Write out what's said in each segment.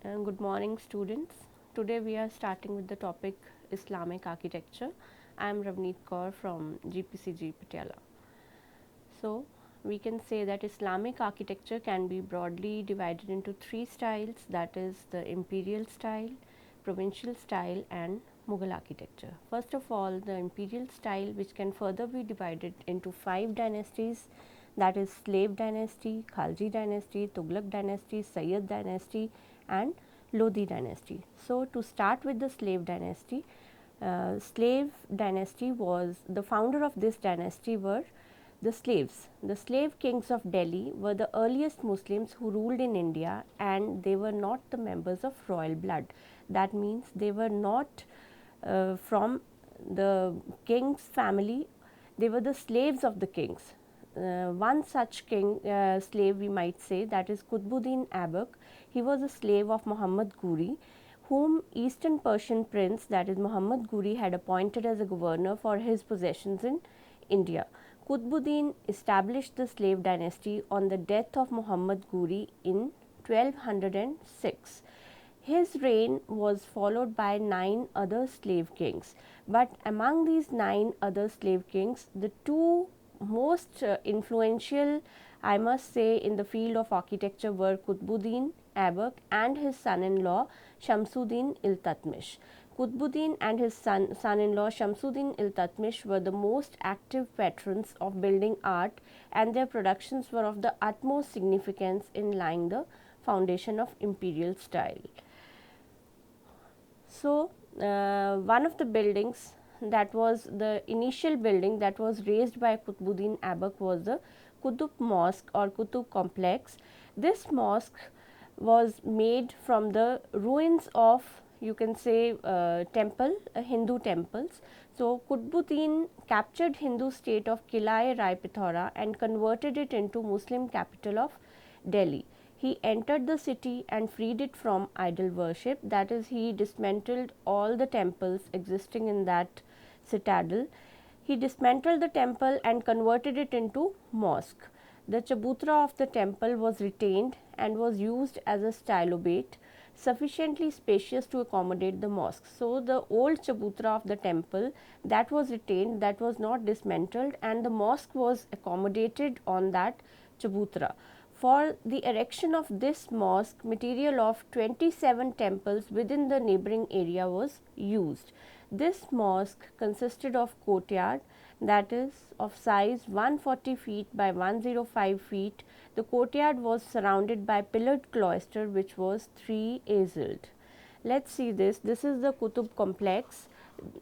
Good morning, students. Today we are starting with the topic Islamic architecture. I am Ravneet Kaur from GPCG Patiala. So, we can say that Islamic architecture can be broadly divided into three styles, that is the imperial style, provincial style and Mughal architecture. First of all, the imperial style, which can further be divided into five dynasties, that is slave dynasty, Khalji dynasty, Tughlaq dynasty, Sayyid dynasty and Lodi dynasty. So, to start with the slave dynasty was the founder of this dynasty were the slaves. The slave kings of Delhi were the earliest Muslims who ruled in India, and they were not the members of royal blood. That means they were not from the king's family, they were the slaves of the kings. One such slave we might say, that is Qutbuddin Aibak. He was a slave of Muhammad Ghuri, whom Eastern Persian prince, that is Muhammad Ghuri, had appointed as a governor for his possessions in India. Qutbuddin established the slave dynasty on the death of Muhammad Ghuri in 1206. His reign was followed by 9 other slave kings, but among these 9 other slave kings, the two most influential, I must say, in the field of architecture were Qutbuddin Aibak and his son-in-law Shamsuddin Iltutmish. Qutbuddin and his son-in-law Shamsuddin Iltutmish were the most active patrons of building art, and their productions were of the utmost significance in laying the foundation of imperial style. So, one of the buildings, that was the initial building that was raised by Qutbuddin Aibak, was the Qutb Mosque or Qutb complex. This mosque was made from the ruins of, you can say, Hindu temples. So, Qutbuddin captured Hindu state of Qila'e-Rai Pithora and converted it into Muslim capital of Delhi. He entered the city and freed it from idol worship, that is, he dismantled all the temples existing in that citadel. He dismantled the temple and converted it into mosque. The chabutra of the temple was retained and was used as a stylobate, sufficiently spacious to accommodate the mosque. So, the old chabutra of the temple, that was retained, that was not dismantled, and the mosque was accommodated on that chabutra. For the erection of this mosque, material of 27 temples within the neighboring area was used. This mosque consisted of courtyard, that is of size 140 feet by 105 feet. The courtyard was surrounded by pillared cloister which was 3-azelled. Let's see this. This is the Qutb complex.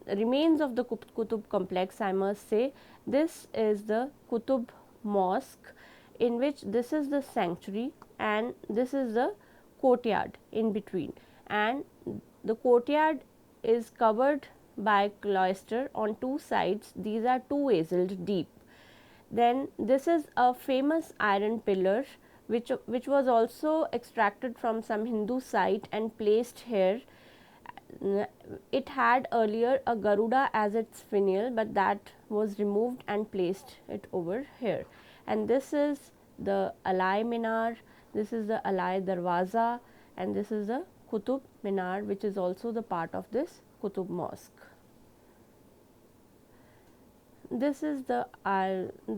Remains of the Qutb complex, I must say. This is the Qutb mosque, in which this is the sanctuary and this is the courtyard in between, and the courtyard is covered by cloister on two sides. These are 2-azelled deep. Then this is a famous iron pillar which was also extracted from some Hindu site and placed here. It had earlier a Garuda as its finial, but that was removed and placed it over here. And this is the Alai Minar, this is the Alai Darwaza, and this is the Qutb Minar, which is also the part of this Qutb mosque. This is the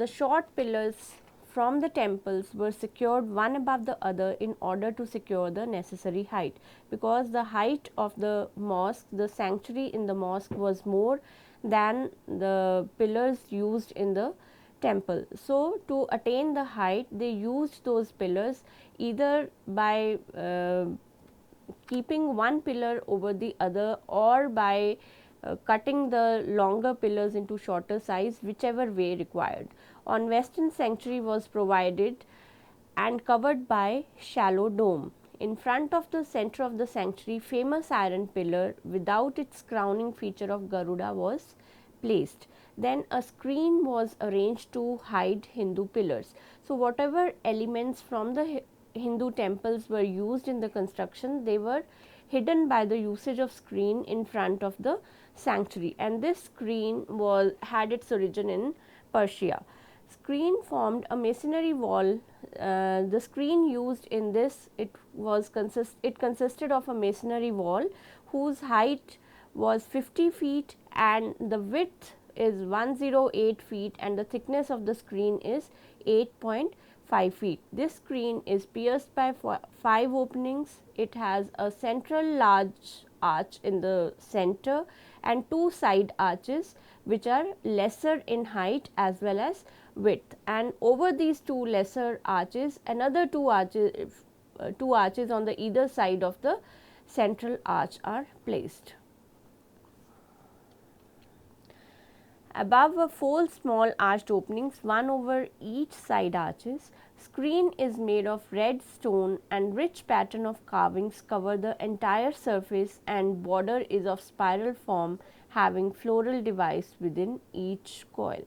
short pillars from the temples were secured one above the other in order to secure the necessary height, because the height of the mosque, the sanctuary in the mosque, was more than the pillars used in the temple. So, to attain the height, they used those pillars either by keeping one pillar over the other, or by cutting the longer pillars into shorter size, whichever way required. On western sanctuary was provided and covered by shallow dome. In front of the center of the sanctuary, famous iron pillar without its crowning feature of Garuda was placed. Then a screen was arranged to hide Hindu pillars. So, whatever elements from the Hindu temples were used in the construction, they were hidden by the usage of screen in front of the sanctuary, and this screen had its origin in Persia. Screen formed a masonry wall the screen used in this, it consisted of a masonry wall whose height was 50 feet and the width is 108 feet and the thickness of the screen is 8.5 feet. This screen is pierced by 5 openings. It has a central large arch in the center and 2 side arches which are lesser in height as well as width, and over these 2 lesser arches another 2 arches on the either side of the central arch are placed. Above were 4 small arched openings, one over each side arches. Screen is made of red stone and rich pattern of carvings cover the entire surface, and border is of spiral form having floral device within each coil.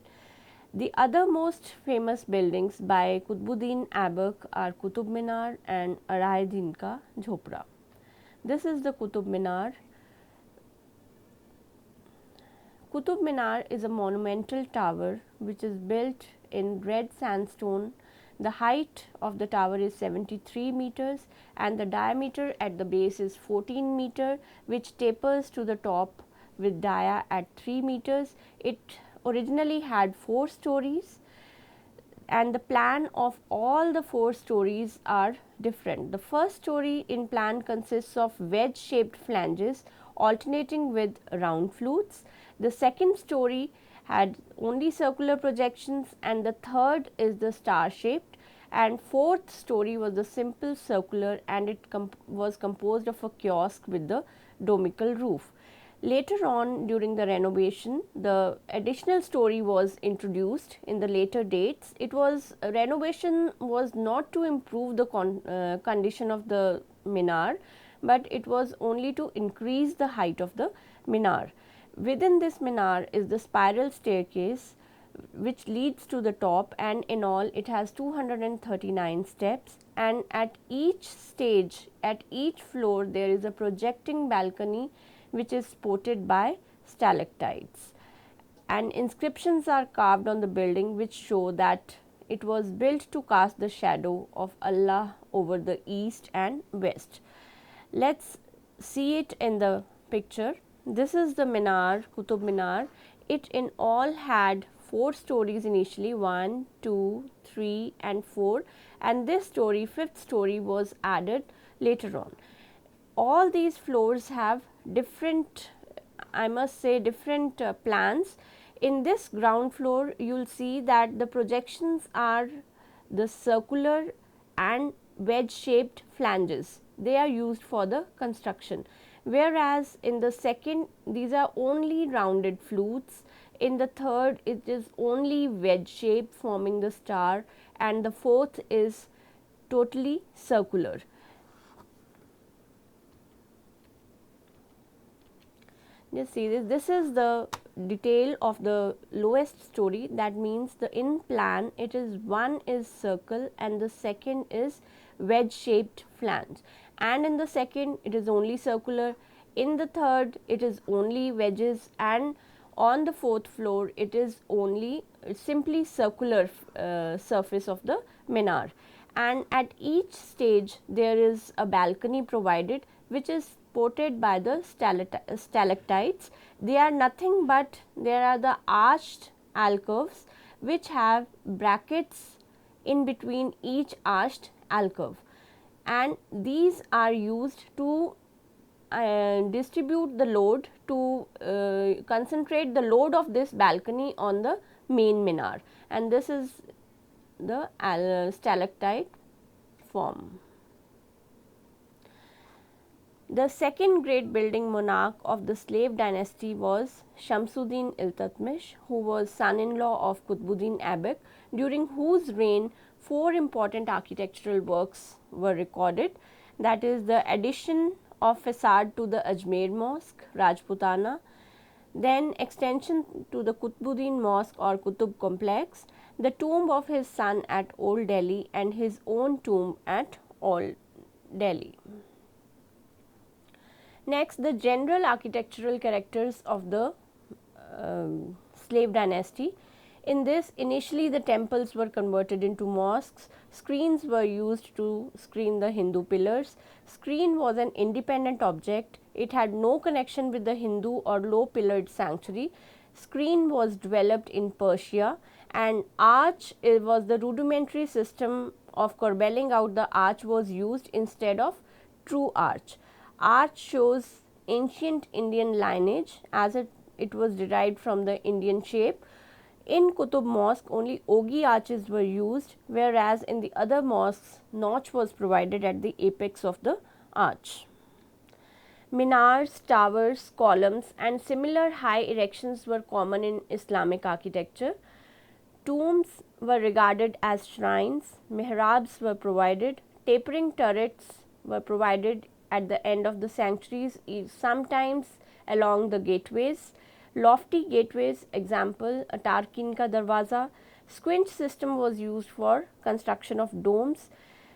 The other most famous buildings by Qutbuddin Aibak are Qutb Minar and Arai Din Ka Jhopra. This is the Qutb Minar. Qutb Minar is a monumental tower which is built in red sandstone. The height of the tower is 73 meters and the diameter at the base is 14 meter, which tapers to the top with dia at 3 meters. It originally had 4 stories and the plan of all the 4 stories are different. The first story in plan consists of wedge shaped flanges alternating with round flutes. The second story had only circular projections and the third is the star shaped, and fourth story was the simple circular and it was composed of a kiosk with the domical roof. Later on during the renovation, the additional story was introduced in the later dates. Renovation was not to improve the condition of the minar, but it was only to increase the height of the minar. Within this minar is the spiral staircase which leads to the top, and in all it has 239 steps, and at each stage, at each floor there is a projecting balcony which is supported by stalactites, and inscriptions are carved on the building which show that it was built to cast the shadow of Allah over the east and west. Let's see it in the picture. This is the minar, Qutb Minar. It in all had 4 stories initially, 1, 2, 3 and 4, and this story, 5th story, was added later on. All these floors have different, I must say, different plans. In this ground floor you will see that the projections are the circular and wedge shaped flanges. They are used for the construction, whereas in the second these are only rounded flutes. In the third it is only wedge shape forming the star, and the fourth is totally circular. Just see this. This is the detail of the lowest story. That means the in plan it is one is circle and the second is wedge shaped flange, and in the second it is only circular. In the third it is only wedges, and on the 4th floor it is only simply circular surface of the minar, and at each stage there is a balcony provided which is supported by the stalactites. They are nothing but there are the arched alcoves which have brackets in between each arched alcove, and these are used to distribute the load, to concentrate the load of this balcony on the main minar, and this is the stalactite form. The second great building monarch of the slave dynasty was Shamsuddin Iltutmish, who was son-in-law of Qutbuddin Aibak, during whose reign 4 important architectural works were recorded. That is the addition of facade to the Ajmer Mosque, Rajputana, then extension to the Qutbuddin Mosque or Qutb complex, the tomb of his son at Old Delhi, and his own tomb at Old Delhi. Next, the general architectural characters of the slave dynasty. In this, initially the temples were converted into mosques. Screens were used to screen the Hindu pillars. Screen was an independent object. It had no connection with the Hindu or low pillared sanctuary. Screen was developed in Persia, and arch, it was the rudimentary system of corbelling out the arch was used instead of true arch. Arch shows ancient Indian lineage as it was derived from the Indian shape. In Qutb mosque, only ogee arches were used, whereas in the other mosques, notch was provided at the apex of the arch. Minars, towers, columns and similar high erections were common in Islamic architecture. Tombs were regarded as shrines, mihrabs were provided, tapering turrets were provided at the end of the sanctuaries, sometimes along the gateways. Lofty gateways, example, a Tarkin ka darwaza. Squinch system was used for construction of domes.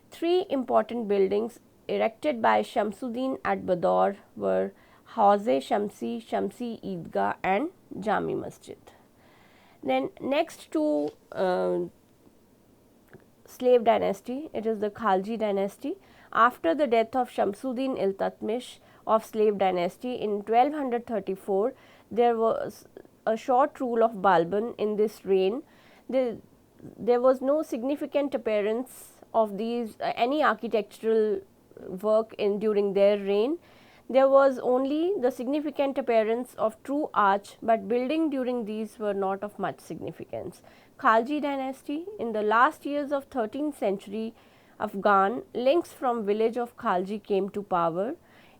Three important buildings erected by Shamsuddin at Bador were Hauze Shamsi, Shamsi Eidgah and Jami Masjid. Then next to slave dynasty, it is the Khalji dynasty. After the death of Shamsuddin Iltutmish of slave dynasty in 1234, there was a short rule of Balban in this reign. There was no significant appearance of these any architectural work in during their reign. There was only the significant appearance of true arch, but building during these were not of much significance. Khalji dynasty, in the last years of 13th century Afghan, links from village of Khalji came to power.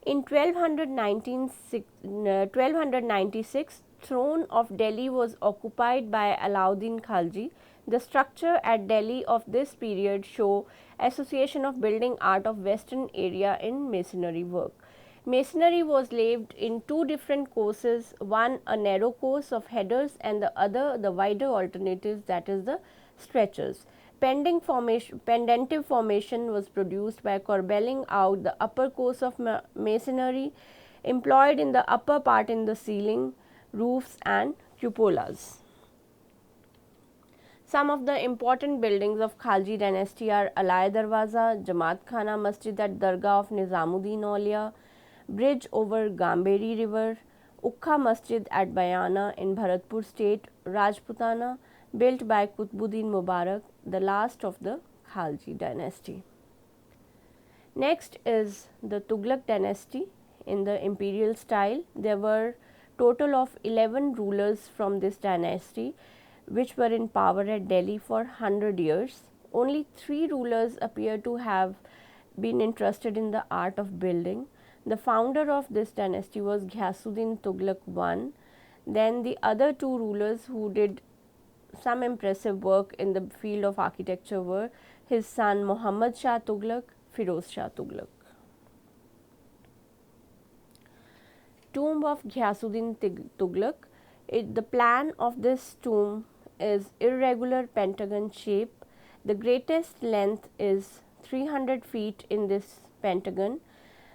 In 1296, throne of Delhi was occupied by Alauddin Khalji. The structure at Delhi of this period show association of building art of western area in masonry work. Masonry was laid in two different courses, one a narrow course of headers and the other the wider alternatives, that is the stretchers. Pendentive formation was produced by corbelling out the upper course of masonry employed in the upper part in the ceiling, roofs and cupolas. Some of the important buildings of Khalji dynasty are Alai Darwaza, Jamaat Khana Masjid at Dargah of Nizamuddin Aulia, bridge over Gamberi river, Ukha Masjid at Bayana in Bharatpur state, Rajputana, built by Qutbuddin Mubarak, the last of the Khalji dynasty. Next is the Tughlaq dynasty in the imperial style. There were total of 11 rulers from this dynasty which were in power at Delhi for 100 years. Only 3 rulers appear to have been entrusted in the art of building. The founder of this dynasty was Ghiyasuddin Tughlaq I. Then the other 2 rulers who did some impressive work in the field of architecture were his son Muhammad Shah Tughlaq, Firoz Shah Tughlaq. Tomb of Ghiyasuddin Tughlaq. The plan of this tomb is irregular pentagon shape. The greatest length is 300 feet in this pentagon.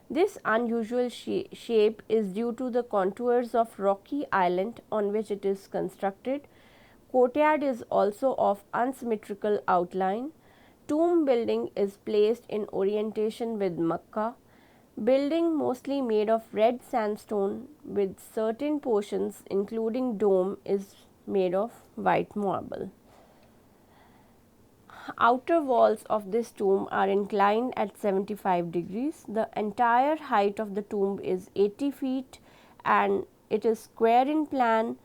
This unusual shape is due to the contours of rocky island on which it is constructed. Courtyard is also of unsymmetrical outline. Tomb building is placed in orientation with Makkah. Building mostly made of red sandstone with certain portions including dome is made of white marble. Outer walls of this tomb are inclined at 75 degrees. The entire height of the tomb is 80 feet and it is square in plan.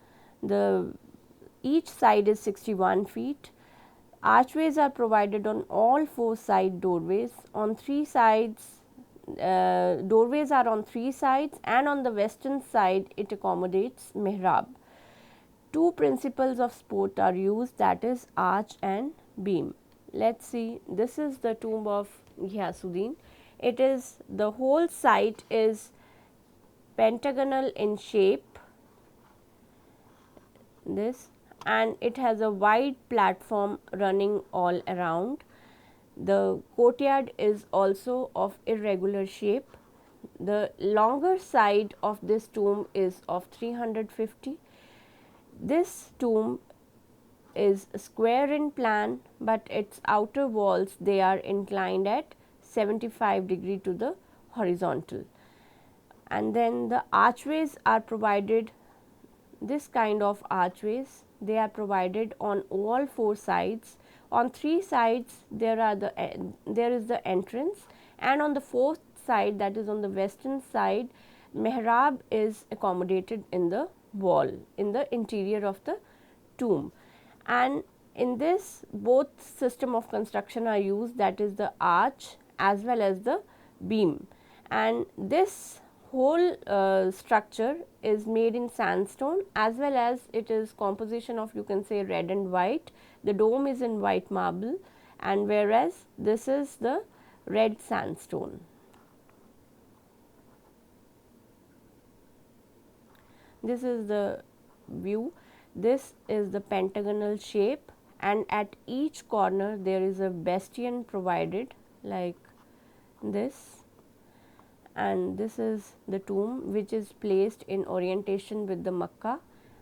Each side is 61 feet. Archways are provided on all 4 side doorways. On 3 sides, doorways are on 3 sides and on the western side it accommodates mihrab. 2 principles of support are used, that is arch and beam. Let's see, this is the tomb of Ghiyasuddin. It is, the whole site is pentagonal in shape, this, and it has a wide platform running all around. The courtyard is also of irregular shape. The longer side of this tomb is of 350. This tomb is square in plan, but its outer walls, they are inclined at 75° to the horizontal. And then the archways are provided, this kind of archways, they are provided on all four sides. On three sides there is the entrance, and on the fourth side, that is on the western side, mihrab is accommodated in the wall, in the interior of the tomb. And in this, both system of construction are used, that is the arch as well as the beam. And this whole structure is made in sandstone, as well as it is composition of, you can say, red and white. The dome is in white marble, and whereas this is the red sandstone. This is the view. This is the pentagonal shape, and at each corner there is a bastion provided like this. And this is the tomb, which is placed in orientation with the Makkah,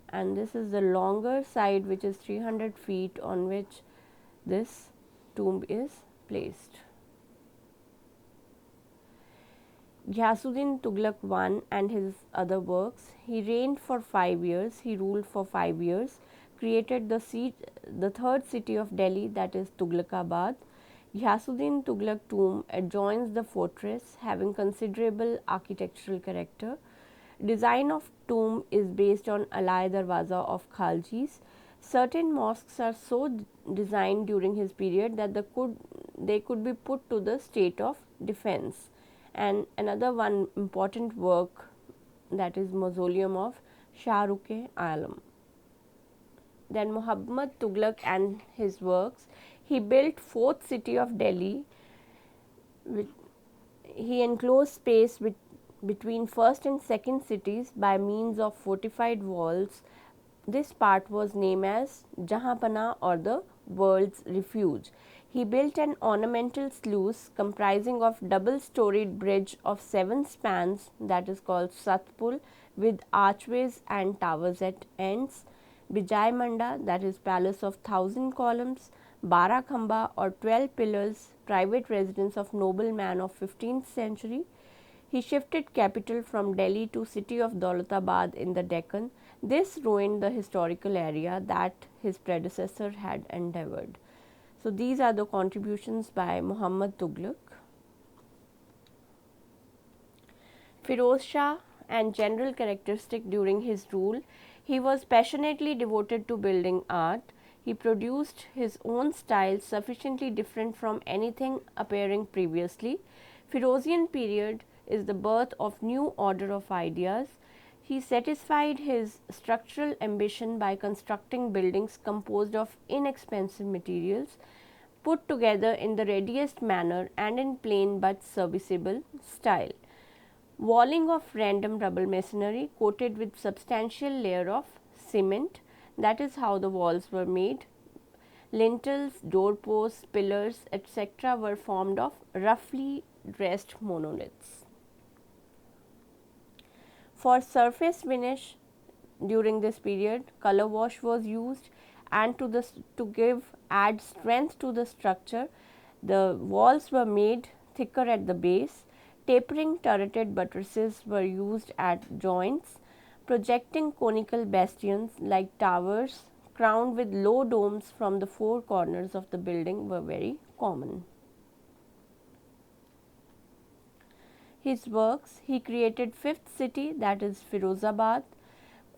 and this is the longer side, which is 300 feet, on which this tomb is placed. Ghiyasuddin Tughlaq I and his other works. He reigned for 5 years, he ruled for 5 years, created the third city of Delhi, that is Tughlaqabad. Ghiyasuddin Tughlaq tomb adjoins the fortress, having considerable architectural character. Design of tomb is based on Alai Darwaza of Khalji's. Certain mosques are so designed during his period that they could be put to the state of defense. And another one important work, that is mausoleum of Shah-Rukh-e-Alam. Then Muhammad Tughlaq and his works. He built fourth city of Delhi. He enclosed space between first and second cities by means of fortified walls. This part was named as Jahanpana, or the world's refuge. He built an ornamental sluice comprising of double-storied bridge of 7 spans, that is called Satpul, with archways and towers at ends. Bijay Manda, that is palace of 1000 columns. Bara Khamba, or 12 pillars, private residence of nobleman of 15th century. He shifted capital from Delhi to city of Daulatabad in the Deccan. This ruined the historical area that his predecessor had endeavored. So these are the contributions by Muhammad Tughlaq. Firoz Shah and general characteristic during his rule. He was passionately devoted to building art. He produced his own style sufficiently different from anything appearing previously. Firozian period is the birth of new order of ideas. He satisfied his structural ambition by constructing buildings composed of inexpensive materials, put together in the readiest manner and in plain but serviceable style. Walling of random rubble masonry coated with substantial layer of cement, that is how the walls were made. Lintels, doorposts, pillars, etc. were formed of roughly dressed monoliths. For surface finish during this period, color wash was used, and to add strength to the structure, the walls were made thicker at the base. Tapering turreted buttresses were used at joints. Projecting conical bastions like towers crowned with low domes from the four corners of the building were very common. His works, he created fifth city, that is Firozabad,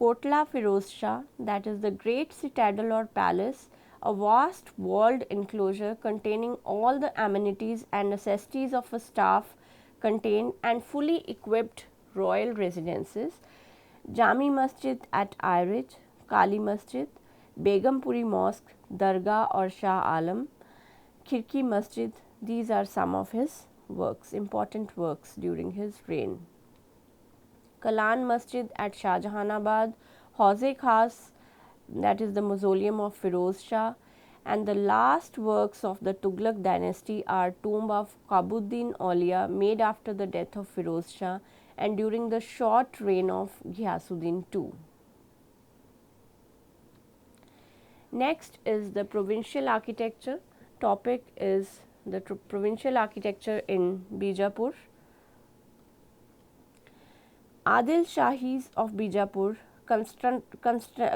Kotla Firoz Shah, that is the great citadel or palace, a vast walled enclosure containing all the amenities and necessities of a staff contained and fully equipped royal residences. Jami Masjid at Airij, Kali Masjid, Begumpuri Mosque, Dargah or Shah Alam, Khirki Masjid, these are some of his works, important works during his reign. Kalan Masjid at Shahjahanabad, Hauze Khas, that is the mausoleum of Firoz Shah, and the last works of the Tughlaq dynasty are tomb of Qabuddin Aulia made after the death of Firoz Shah and during the short reign of Ghiyasuddin II. Next is the provincial architecture. Topic is the provincial architecture in Bijapur. Adil Shahis of Bijapur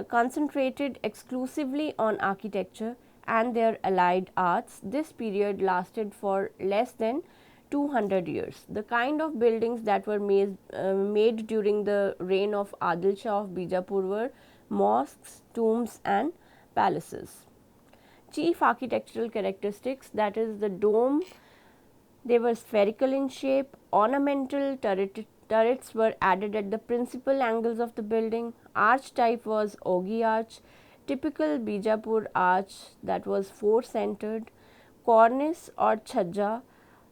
concentrated exclusively on architecture and their allied arts. This period lasted for less than 200 years. The kind of buildings that were made during the reign of Adil Shah of Bijapur were mosques, tombs, and palaces. Chief architectural characteristics, that is the dome, they were spherical in shape, ornamental turrets were added at the principal angles of the building, arch type was ogee arch, typical Bijapur arch that was four centered, cornice or chhajja.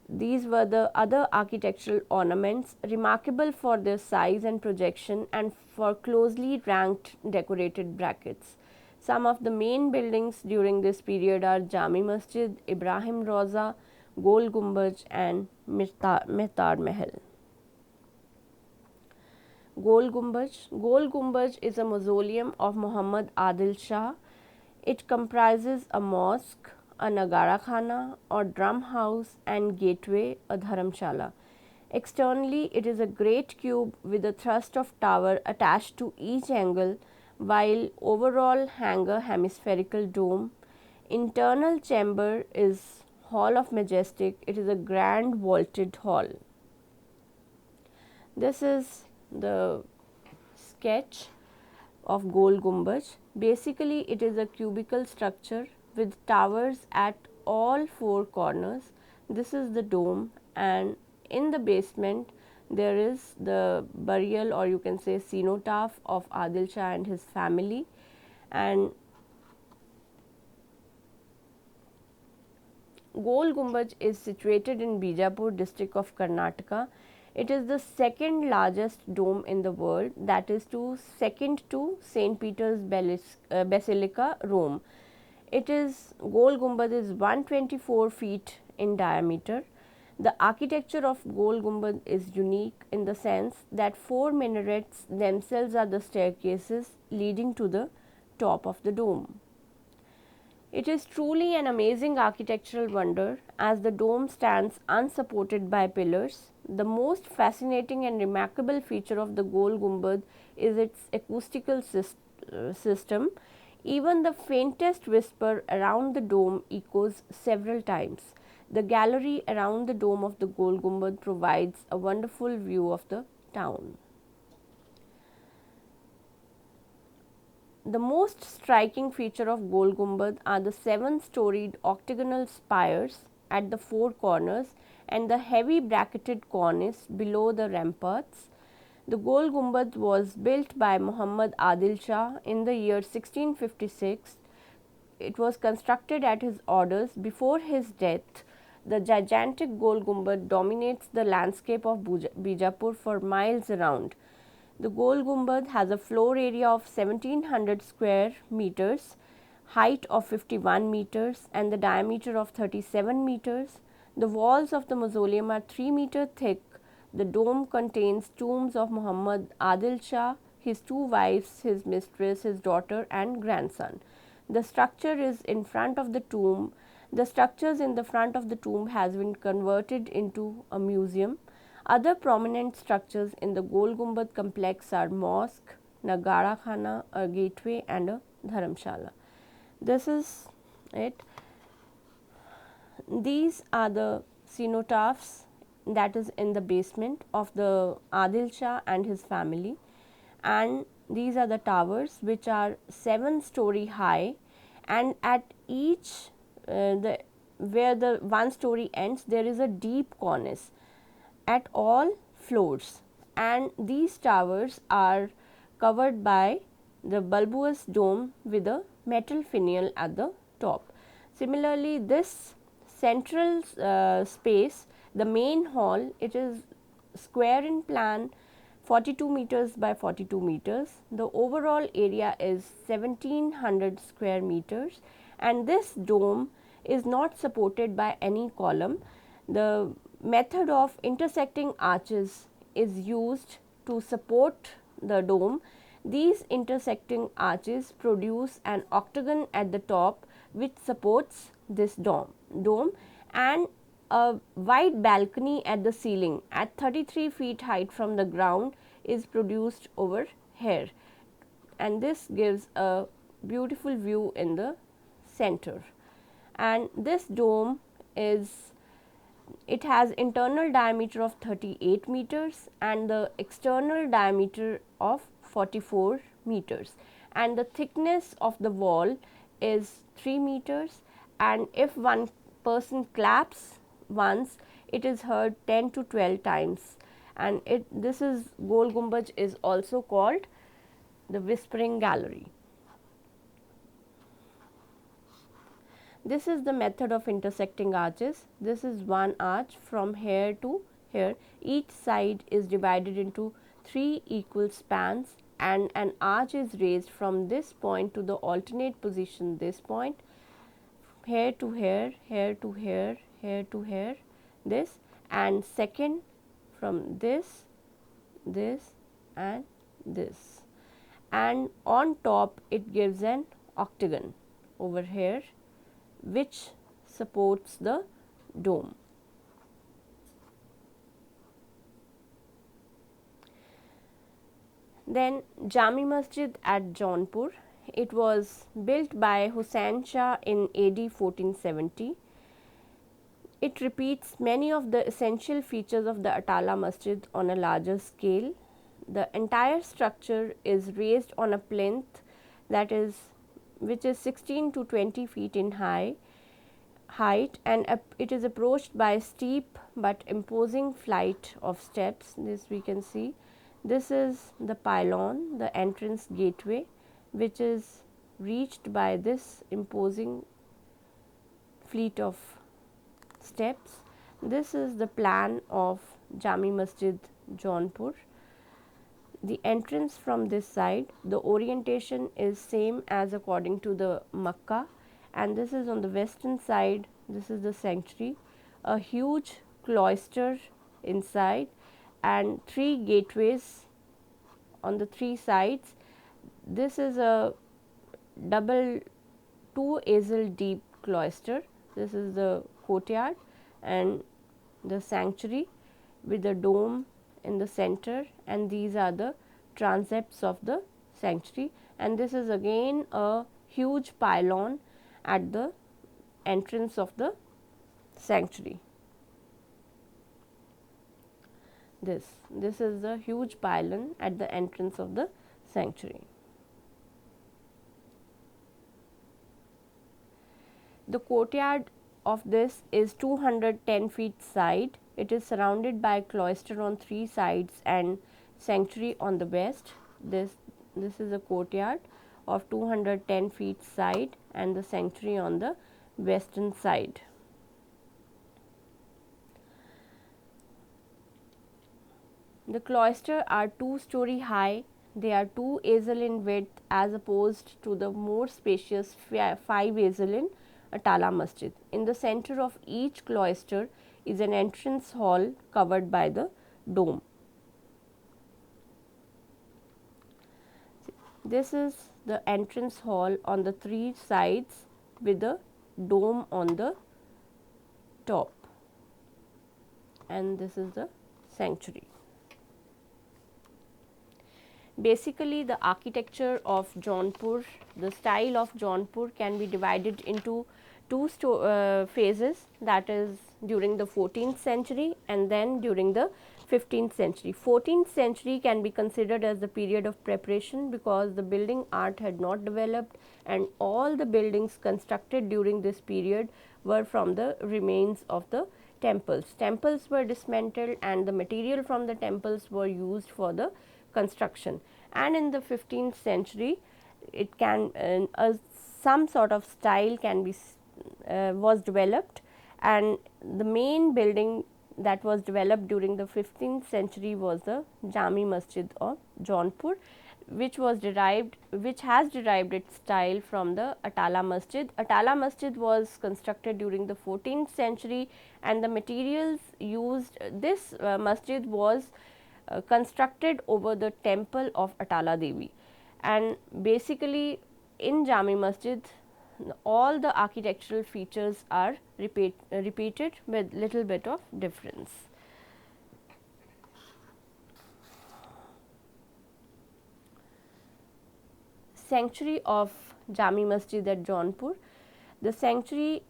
These were the other architectural ornaments, remarkable for their size and projection and for closely ranked decorated brackets. Some of the main buildings during this period are Jami Masjid, Ibrahim Roza, Gol Gumbaz and Mehtar Mahal. Gol Gumbaz. Gol Gumbaz is a mausoleum of Muhammad Adil Shah. It comprises a mosque, a Nagara Khana or drum house and gateway, a Dharamshala. Externally, it is a great cube with a thrust of tower attached to each angle, while overall hang a hemispherical dome. Internal chamber is Hall of Majestic. It is a grand vaulted hall. This is the sketch of Gol Gumbaz. Basically, it is a cubical structure with towers at all four corners. This is the dome, and in the basement there is the burial, or you can say cenotaph, of Adil Shah and his family. And Gol Gumbaz is situated in Bijapur district of Karnataka. It is the second largest dome in the world, that is second to St. Peter's Basilica, Rome. Gol Gumbaz is 124 feet in diameter. The architecture of Gol Gumbaz is unique in the sense that four minarets themselves are the staircases leading to the top of the dome. It is truly an amazing architectural wonder as the dome stands unsupported by pillars. The most fascinating and remarkable feature of the Gol Gumbaz is its acoustical system. Even the faintest whisper around the dome echoes several times. The gallery around the dome of the Gol Gumbaz provides a wonderful view of the town. The most striking feature of Gol Gumbaz are the 7-storied octagonal spires at the four corners and the heavy bracketed cornice below the ramparts. The Gol Gumbaz was built by Muhammad Adil Shah in the year 1656. It was constructed at his orders. Before his death, the gigantic Gol Gumbaz dominates the landscape of Bijapur for miles around. The Gol Gumbaz has a floor area of 1700 square meters, height of 51 meters and the diameter of 37 meters. The walls of the mausoleum are 3 meters thick. The dome contains tombs of Muhammad Adil Shah, his two wives, his mistress, his daughter and grandson. The structure is in front of the tomb. The structures in the front of the tomb has been converted into a museum. Other prominent structures in the Gol Gumbaz complex are mosque, Nagara Khana, a gateway and a Dharamshala. This is it. These are the cenotaphs that is in the basement of the Adil Shah and his family, and these are the towers which are 7-story high, and at each where the 1 story ends there is a deep cornice at all floors, and these towers are covered by the bulbous dome with a metal finial at the top. Similarly, this central space, the main hall, it is square in plan, 42 meters by 42 meters. The overall area is 1700 square meters, and this dome is not supported by any column. The method of intersecting arches is used to support the dome. These intersecting arches produce an octagon at the top which supports this dome and a wide balcony at the ceiling at 33 feet height from the ground is produced over here, and this gives a beautiful view in the center. And this dome is, it has internal diameter of 38 meters and the external diameter of 44 meters, and the thickness of the wall is 3 meters, and if one person claps once, it is heard 10 to 12 times, and this is Gol Gumbaz is also called the whispering gallery. This is the method of intersecting arches. This is one arch from here to here. Each side is divided into 3 equal spans, and an arch is raised from this point to the alternate position, this point, here to here, here to here, here to here, this, and second from this, this and this, and on top it gives an octagon over here which supports the dome. Then Jami Masjid at Jaunpur. It was built by Hussain Shah in AD 1470. It repeats many of the essential features of the Atala Masjid on a larger scale. The entire structure is raised on a plinth that is which is 16 to 20 feet in height, and it is approached by a steep but imposing flight of steps. This we can see. This is the pylon, the entrance gateway, which is reached by this imposing fleet of steps. This is the plan of Jami Masjid Jaunpur. The entrance from this side, the orientation is same as according to the Makkah, and this is on the western side. This is the sanctuary, a huge cloister inside and 3 gateways on the 3 sides. This is a double 2 azel deep cloister. This is the courtyard and the sanctuary with the dome in the center, and these are the transepts of the sanctuary, and this is again a huge pylon at the entrance of the sanctuary. This is the huge pylon at the entrance of the sanctuary. The courtyard of this is 210 feet side. It is surrounded by cloister on 3 sides and sanctuary on the west. This is a courtyard of 210 feet side and the sanctuary on the western side. The cloister are 2-story high. They are 2 azel in width as opposed to the more spacious 5 azel in Atala Masjid. In the center of each cloister is an entrance hall covered by the dome. This is the entrance hall on the 3 sides with the dome on the top, and this is the sanctuary. Basically, the architecture of Jaunpur, the style of Jaunpur can be divided into 2 phases, that is during the 14th century and then during the 15th century. 14th century can be considered as the period of preparation because the building art had not developed, and all the buildings constructed during this period were from the remains of the temples. Temples were dismantled and the material from the temples were used for the construction. And in the 15th century, it can some sort of style can be was developed, and the main building that was developed during the 15th century was the Jami Masjid of Jaunpur, which has derived its style from the Atala Masjid. Atala Masjid was constructed during the 14th century, and the materials used, this masjid was constructed over the temple of Atala Devi. and basically in Jami Masjid all the architectural features are repeated with little bit of difference. Sanctuary of Jami Masjid at Jaunpur. The sanctuary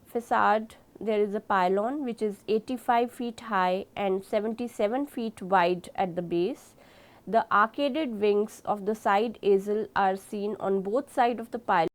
facade, there is a pylon which is 85 feet high and 77 feet wide at the base. The arcaded wings of the side easel are seen on both sides of the pylon.